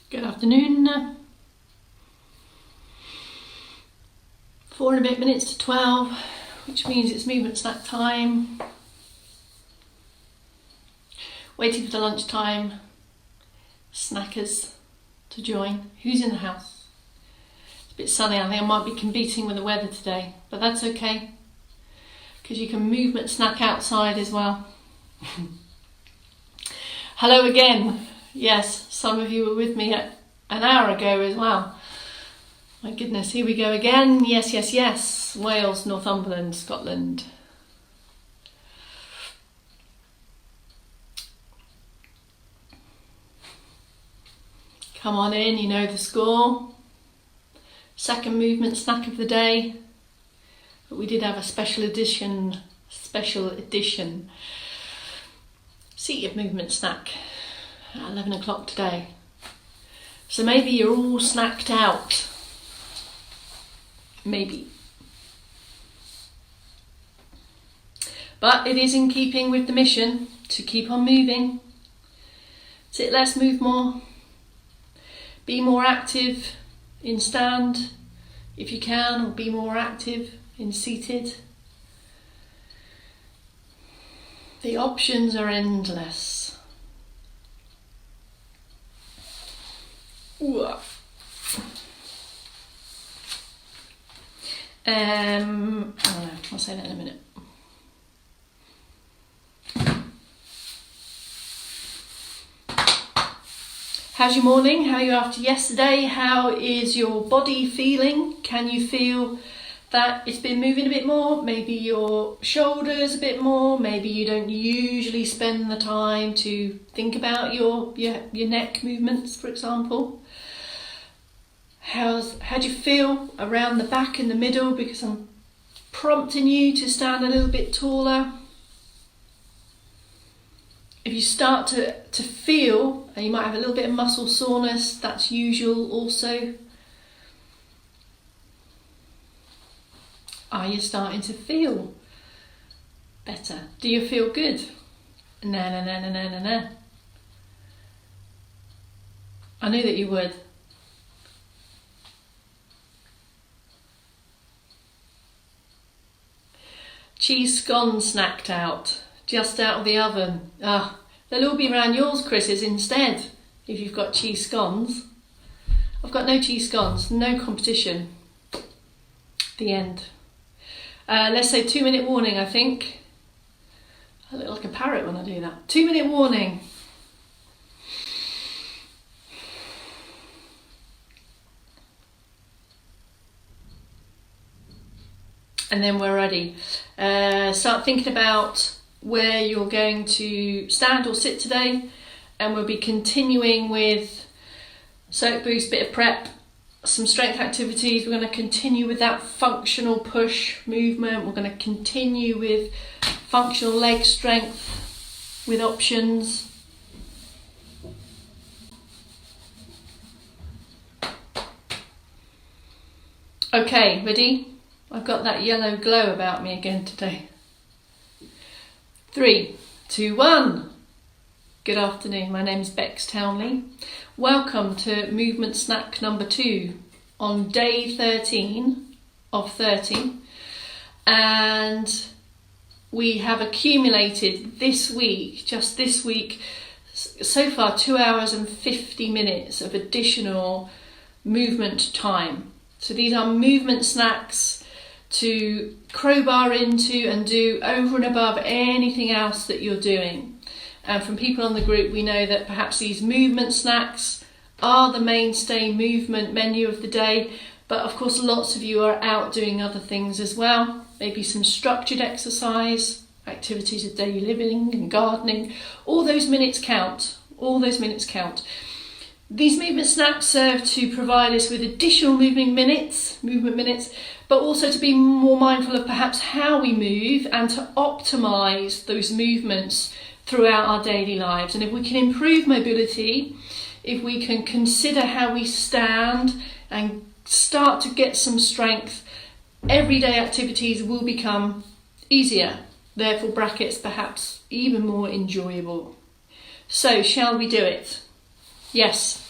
Good afternoon. 4 and a bit minutes to 12, which means it's movement snack time. Waiting for the lunchtime snackers to join. Who's in the house? It's a bit sunny. I think I might be competing with the weather today, but that's okay because you can movement snack outside as well. Hello again. Yes, some of you were with me an hour ago as well. My goodness, here we go again. Yes. Wales, Northumberland, Scotland. Come on in, you know the score. Second movement snack of the day. But we did have a special edition seated movement snack at 11 o'clock today. So maybe you're all snacked out. Maybe. But it is in keeping with the mission to keep on moving. Sit less, move more. Be more active in stand if you can, or be more active in seated. The options are endless. I don't know, I'll say that in a minute. How's your morning? How are you after yesterday? How is your body feeling? Can you feel that it's been moving a bit more? Maybe your shoulders a bit more. Maybe you don't usually spend the time to think about your neck movements, for example. How do you feel around the back and the middle? Because I'm prompting you to stand a little bit taller. If you start to feel, and you might have a little bit of muscle soreness, that's usual also. Are you starting to feel better? Do you feel good? No. I knew that you would. Cheese scones snacked out, just out of the oven. They'll all be around yours, Chris's, instead, if you've got cheese scones. I've got no cheese scones, no competition. The end. Let's say 2-minute warning, I think. I look like a parrot when I do that. 2-minute warning. And then we're ready. Start thinking about where you're going to stand or sit today, and we'll be continuing with soak boost, bit of prep, some strength activities. We're going to continue with that functional push movement. We're going to continue with functional leg strength with options. Okay, ready? I've got that yellow glow about me again today. 3, 2, 1. Good afternoon, my name's Bex Townley. Welcome to movement snack number 2 on day 13 of 30. And we have accumulated just this week, so far 2 hours and 50 minutes of additional movement time. So these are movement snacks to crowbar into and do over and above anything else that you're doing. And from people on the group, we know that perhaps these movement snacks are the mainstay movement menu of the day, but of course lots of you are out doing other things as well. Maybe some structured exercise, activities of daily living and gardening. All those minutes count. These movement snacks serve to provide us with additional movement minutes, but also to be more mindful of perhaps how we move and to optimise those movements throughout our daily lives. And if we can improve mobility, if we can consider how we stand and start to get some strength, everyday activities will become easier, therefore brackets perhaps even more enjoyable. So shall we do it? Yes.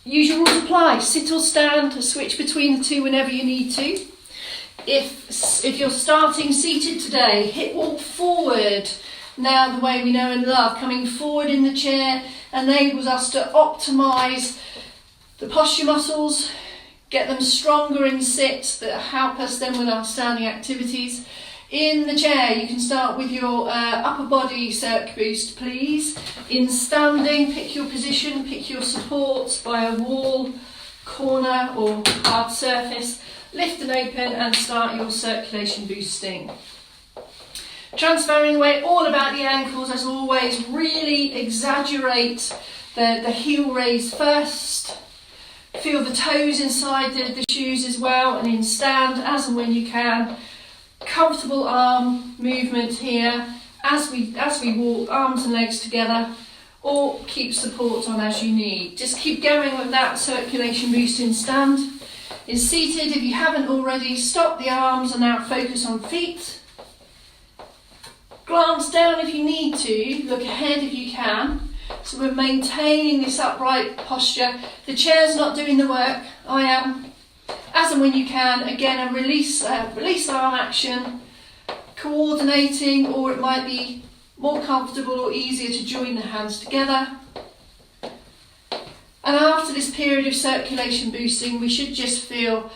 use your rule of apply, sit or stand, to switch between the two whenever you need to. If you're starting seated today, hip walk forward. Now the way we know and love, coming forward in the chair enables us to optimise the posture muscles, get them stronger in sit that help us then with our standing activities. In the chair, you can start with your upper body circ boost, please. In standing, pick your position, pick your support by a wall, corner or hard surface. Lift and open and start your circulation boosting. Transferring weight, all about the ankles as always. Really exaggerate the heel raise first. Feel the toes inside the shoes as well, and in stand as and when you can. Comfortable arm movement here as we walk, arms and legs together, or keep support on as you need. Just keep going with that circulation boost in stand. In seated, if you haven't already, stop the arms and now focus on feet. Glance down if you need to, look ahead if you can. So we're maintaining this upright posture. The chair's not doing the work, I am. As and when you can, again, a release arm action, coordinating, or it might be more comfortable or easier to join the hands together. And after this period of circulation boosting, we should just feel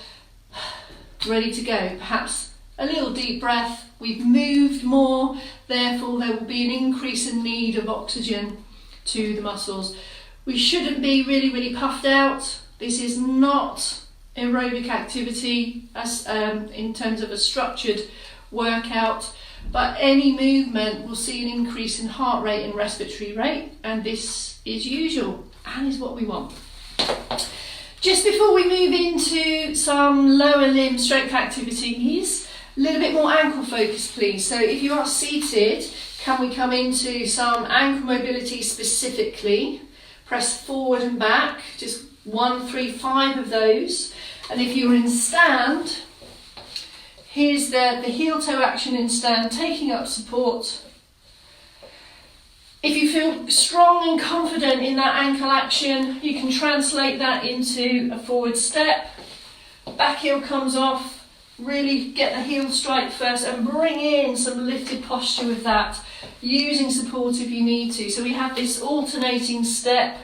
ready to go. Perhaps a little deep breath. We've moved more, therefore there will be an increase in need of oxygen to the muscles. We shouldn't be really puffed out. This is not aerobic activity as in terms of a structured workout, but any movement will see an increase in heart rate and respiratory rate, and this is usual and is what we want. Just before we move into some lower limb strength activities, a little bit more ankle focus please. So if you are seated, can we come into some ankle mobility specifically? Press forward and back, just 1, 3, 5 of those. And if you're in stand, here's the heel toe action in stand, taking up support. If you feel strong and confident in that ankle action, you can translate that into a forward step. Back heel comes off, really get the heel straight first and bring in some lifted posture with that, using support if you need to. So we have this alternating step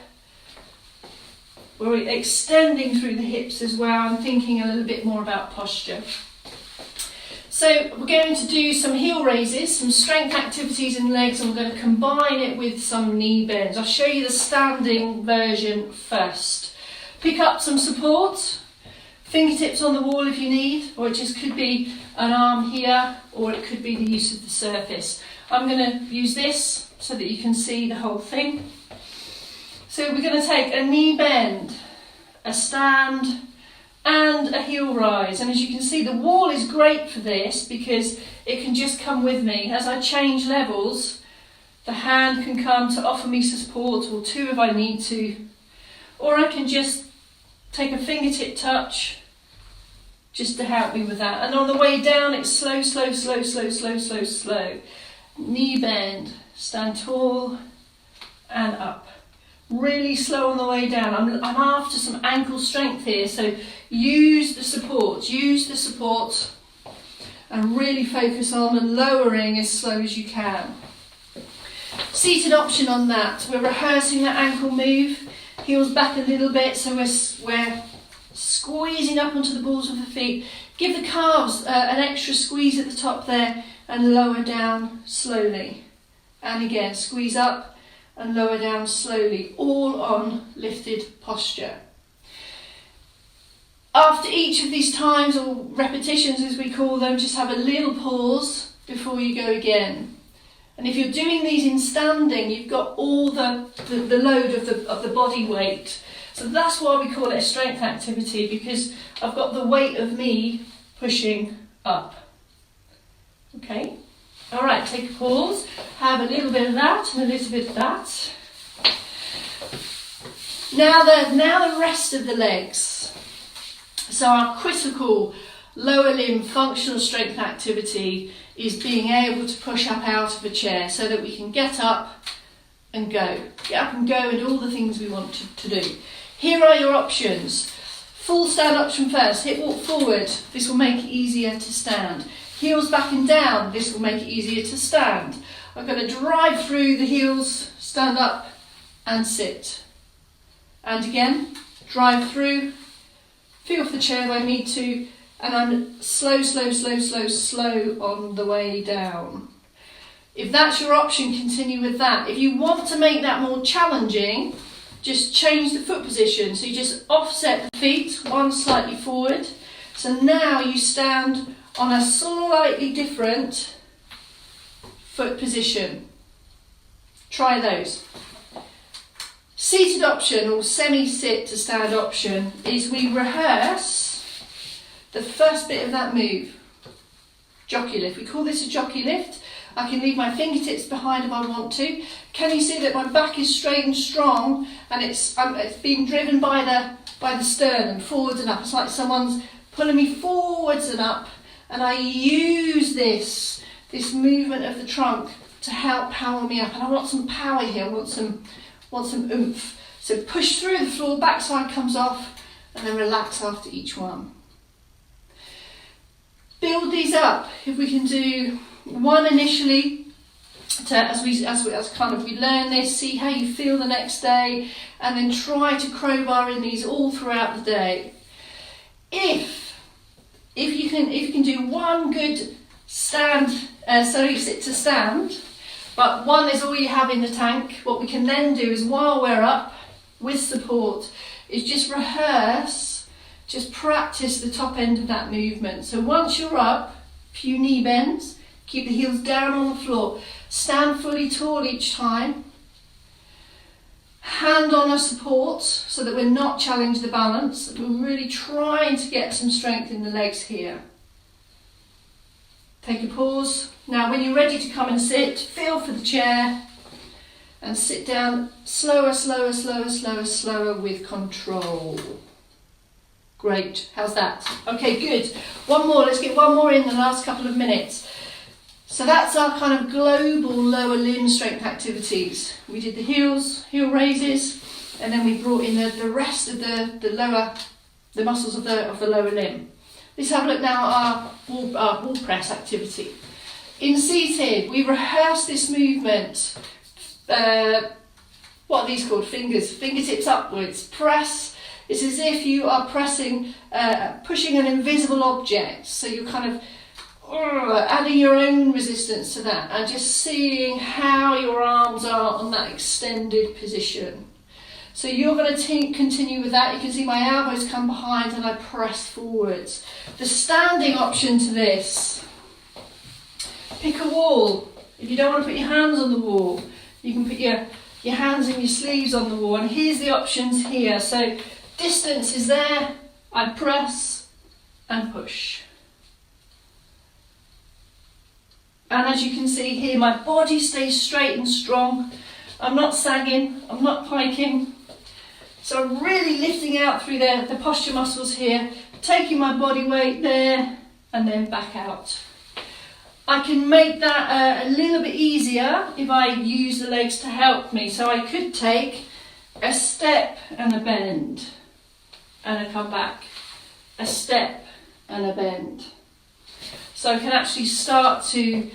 where we're extending through the hips as well and thinking a little bit more about posture. So we're going to do some heel raises, some strength activities in legs, and we're going to combine it with some knee bends. I'll show you the standing version first. Pick up some support, fingertips on the wall if you need, or it just could be an arm here, or it could be the use of the surface. I'm going to use this so that you can see the whole thing. So we're going to take a knee bend, a stand, and a heel rise. And as you can see, the wall is great for this because it can just come with me. As I change levels, the hand can come to offer me support, or two if I need to. Or I can just take a fingertip touch just to help me with that. And on the way down, it's slow, slow, slow, slow, slow, slow, slow. Knee bend, stand tall, and up. Really slow on the way down. I'm after some ankle strength here, so use the support, and really focus on lowering as slow as you can. Seated option on that. We're rehearsing that ankle move. Heels back a little bit, so we're squeezing up onto the balls of the feet. Give the calves an extra squeeze at the top there, and lower down slowly. And again, squeeze up and lower down slowly, all on lifted posture. After each of these times, or repetitions as we call them, just have a little pause before you go again. And if you're doing these in standing, you've got all the load of the body weight. So that's why we call it a strength activity, because I've got the weight of me pushing up. Okay? All right, take a pause, have a little bit of that and a little bit of that. Now the rest of the legs. So our critical lower limb functional strength activity is being able to push up out of a chair so that we can get up and go. Get up and go and do all the things we want to do. Here are your options. Full stand option first, hip walk forward, this will make it easier to stand. Heels back and down, this will make it easier to stand. I'm going to drive through the heels, stand up and sit. And again, drive through, feel for the chair if I need to, and I'm slow on the way down. If that's your option, continue with that. If you want to make that more challenging, just change the foot position. So you just offset the feet, one slightly forward. So now you stand on a slightly different foot position. Try those. Seated option or semi-sit to stand option is we rehearse the first bit of that move. Jockey lift. We call this a jockey lift. I can leave my fingertips behind if I want to. Can you see that my back is straight and strong, and it's being driven by the sternum, forwards and up. It's like someone's pulling me forwards and up, and I use this movement of the trunk to help power me up. And I want some power here. I want some oomph. So push through the floor, backside comes off, and then relax after each one. Build these up. If we can do one initially, as we learn this, see how you feel the next day, and then try to crowbar in these all throughout the day. If you can do one good sit to stand, but one is all you have in the tank, what we can then do is, while we're up with support, is just rehearse, just practice the top end of that movement. So once you're up, few knee bends, keep the heels down on the floor, stand fully tall each time, hand on a support so that we're not challenging the balance. We're really trying to get some strength in the legs here. Take a pause. Now when you're ready to come and sit, feel for the chair and sit down slower with control. Great, how's that? Okay, good. One more, let's get one more in the last couple of minutes. So that's our kind of global lower limb strength activities. We did the heel raises, and then we brought in the rest of the muscles of the lower limb. Let's have a look now at our wall press activity. In seated, we rehearse this movement. What are these called? Fingertips upwards. Press. It's as if you are pushing an invisible object. So you're kind of adding your own resistance to that, and just seeing how your arms are on that extended position. So you're going to continue with that. You can see my elbows come behind and I press forwards. The standing option to this, pick a wall. If you don't want to put your hands on the wall, you can put your hands and your sleeves on the wall. And here's the options here. So distance is there, I press and push. And as you can see here, my body stays straight and strong. I'm not sagging, I'm not piking. So I'm really lifting out through the posture muscles here, taking my body weight there and then back out. I can make that a little bit easier if I use the legs to help me. So I could take a step and a bend and a come back, a step and a bend. So I can actually start to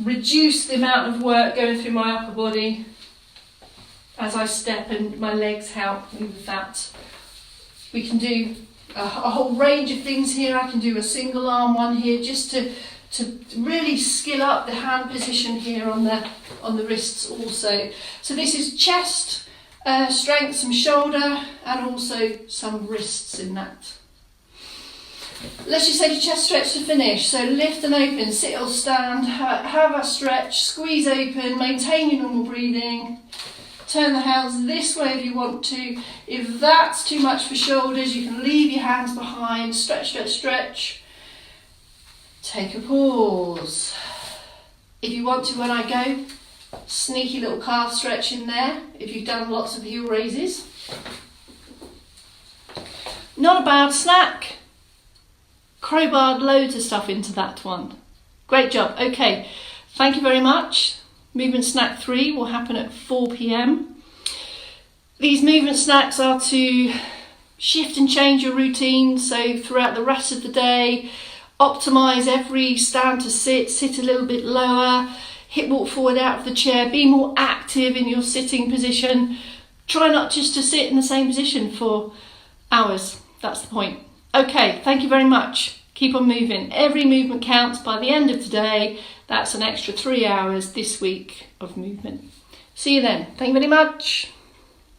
reduce the amount of work going through my upper body as I step, and my legs help me with that. We can do a whole range of things here. I can do a single arm one here just to really skill up the hand position here on the wrists also. So this is chest strength, some shoulder and also some wrists in that. Let's just take a chest stretch to finish. So lift and open, sit or stand, have a stretch, squeeze open, maintain your normal breathing. Turn the hands this way if you want to. If that's too much for shoulders, you can leave your hands behind. Stretch, stretch, stretch. Take a pause. If you want to, when I go, sneaky little calf stretch in there if you've done lots of heel raises. Not a bad snack. Crowbarred loads of stuff into that one. Great job. Okay, thank you very much. Movement Snack 3 will happen at 4 p.m. These movement snacks are to shift and change your routine, so throughout the rest of the day, optimise every stand to sit a little bit lower, hip walk forward out of the chair, be more active in your sitting position. Try not just to sit in the same position for hours. That's the point. Okay, thank you very much. Keep on moving. Every movement counts. By the end of today, that's an extra 3 hours this week of movement. See you then. Thank you very much.